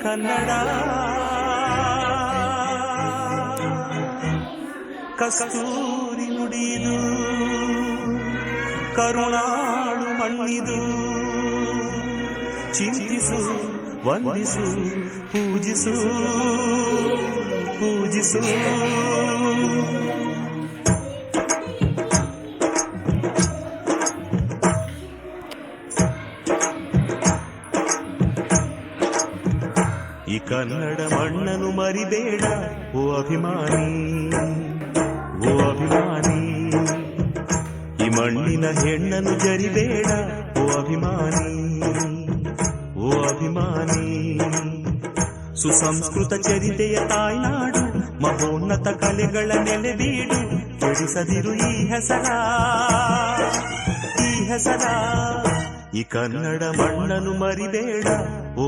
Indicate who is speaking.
Speaker 1: ಕನ್ನಡ ಕಸ್ತೂರಿ ನುಡಿದು ಕರುಣಾಳು ಮಣ್ಣಿದು ಚಿಂತಿಸು ವಂದಿಸು ಪೂಜಿಸು ಪೂಜಿಸು ಈ ಕನ್ನಡ ಮಣ್ಣನ್ನು ಮರಿಬೇಡ ಓ ಅಭಿಮಾನಿ, ಓ ಅಭಿಮಾನಿ. ಈ ಮಣ್ಣಿನ ಹೆಣ್ಣನ್ನು ಜರಿಬೇಡ ಓ ಅಭಿಮಾನಿ, ಓ ಅಭಿಮಾನಿ. ಸುಸಂಸ್ಕೃತ ಚರಿತೆಯ ತಾಯ್ನಾಡು, ಮಹೋನ್ನತ ಕಲೆಗಳ ನೆಲೆಬೀಡು. ಕೆಡಿಸದಿರು ಈ ಹೆಸರ, ಈ ಹೆಸರ. ಈ ಕನ್ನಡ ಮಣ್ಣನ್ನು ಮರಿಬೇಡ